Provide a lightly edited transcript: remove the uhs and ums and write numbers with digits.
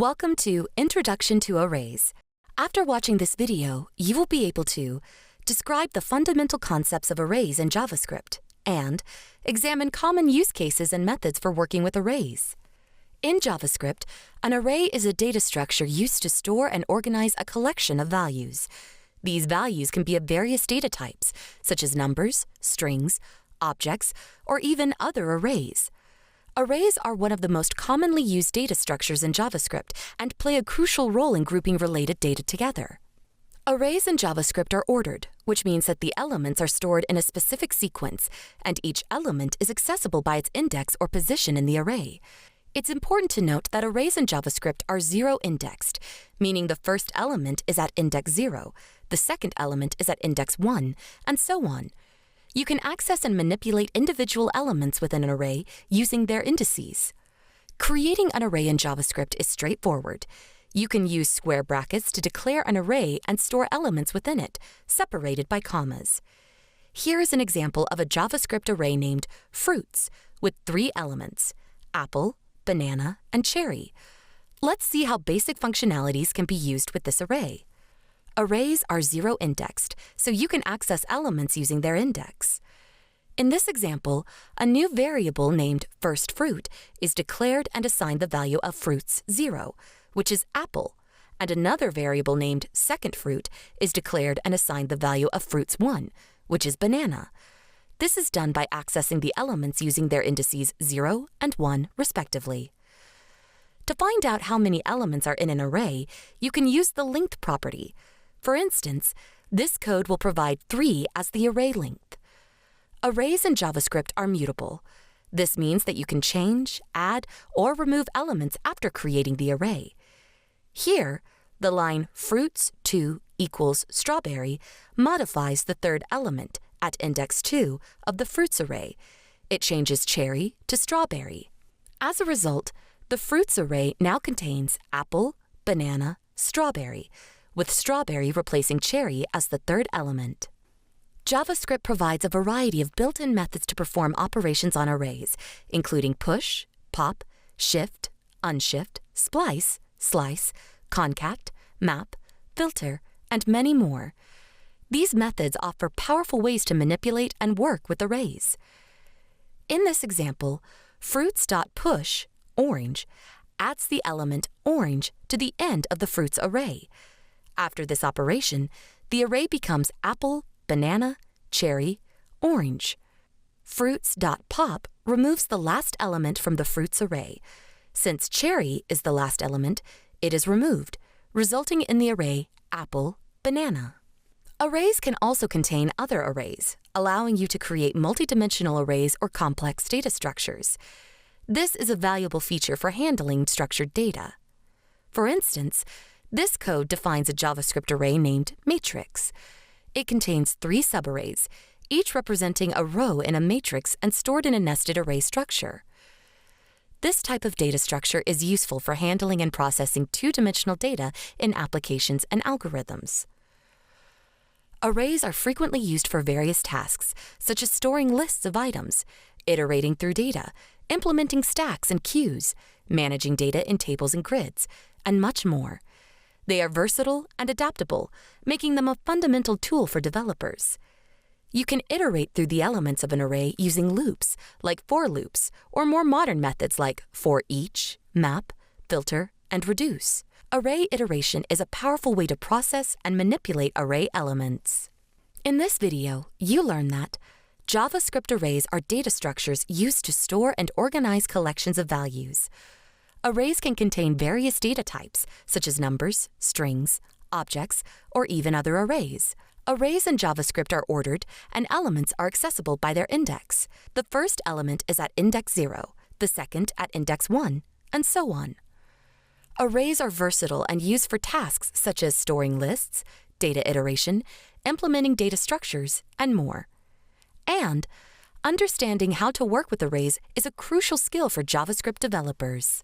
Welcome to Introduction to Arrays. After watching this video, you will be able to describe the fundamental concepts of arrays in JavaScript and examine common use cases and methods for working with arrays. In JavaScript, an array is a data structure used to store and organize a collection of values. These values can be of various data types, such as numbers, strings, objects, or even other arrays. Arrays are one of the most commonly used data structures in JavaScript and play a crucial role in grouping related data together. Arrays in JavaScript are ordered, which means that the elements are stored in a specific sequence, and each element is accessible by its index or position in the array. It's important to note that arrays in JavaScript are zero-indexed, meaning the first element is at index 0, the second element is at index 1, and so on. You can access and manipulate individual elements within an array using their indices. Creating an array in JavaScript is straightforward. You can use square brackets to declare an array and store elements within it, separated by commas. Here is an example of a JavaScript array named fruits with 3 elements: apple, banana, and cherry. Let's see how basic functionalities can be used with this array. Arrays are zero-indexed, so you can access elements using their index. In this example, a new variable named firstFruit is declared and assigned the value of fruits 0, which is apple, and another variable named secondFruit is declared and assigned the value of fruits 1, which is banana. This is done by accessing the elements using their indices 0 and 1, respectively. To find out how many elements are in an array, you can use the length property. For instance, this code will provide 3 as the array length. Arrays in JavaScript are mutable. This means that you can change, add, or remove elements after creating the array. Here, the line fruits2 equals strawberry modifies the third element at index 2 of the fruits array. It changes cherry to strawberry. As a result, the fruits array now contains apple, banana, strawberry, with strawberry replacing cherry as the third element. JavaScript provides a variety of built-in methods to perform operations on arrays, including push, pop, shift, unshift, splice, slice, concat, map, filter, and many more. These methods offer powerful ways to manipulate and work with arrays. In this example, fruits.push, orange, adds the element orange to the end of the fruits array. After this operation, the array becomes apple, banana, cherry, orange. Fruits.pop removes the last element from the fruits array. Since cherry is the last element, it is removed, resulting in the array apple, banana. Arrays can also contain other arrays, allowing you to create multidimensional arrays or complex data structures. This is a valuable feature for handling structured data. For instance, this code defines a JavaScript array named matrix. It contains 3 subarrays, each representing a row in a matrix and stored in a nested array structure. This type of data structure is useful for handling and processing 2-dimensional data in applications and algorithms. Arrays are frequently used for various tasks, such as storing lists of items, iterating through data, implementing stacks and queues, managing data in tables and grids, and much more. They are versatile and adaptable, making them a fundamental tool for developers. You can iterate through the elements of an array using loops, like for loops, or more modern methods like for each, map, filter, and reduce. Array iteration is a powerful way to process and manipulate array elements. In this video, you learn that JavaScript arrays are data structures used to store and organize collections of values. Arrays can contain various data types, such as numbers, strings, objects, or even other arrays. Arrays in JavaScript are ordered, and elements are accessible by their index. The first element is at index 0, the second at index 1, and so on. Arrays are versatile and used for tasks such as storing lists, data iteration, implementing data structures, and more. And understanding how to work with arrays is a crucial skill for JavaScript developers.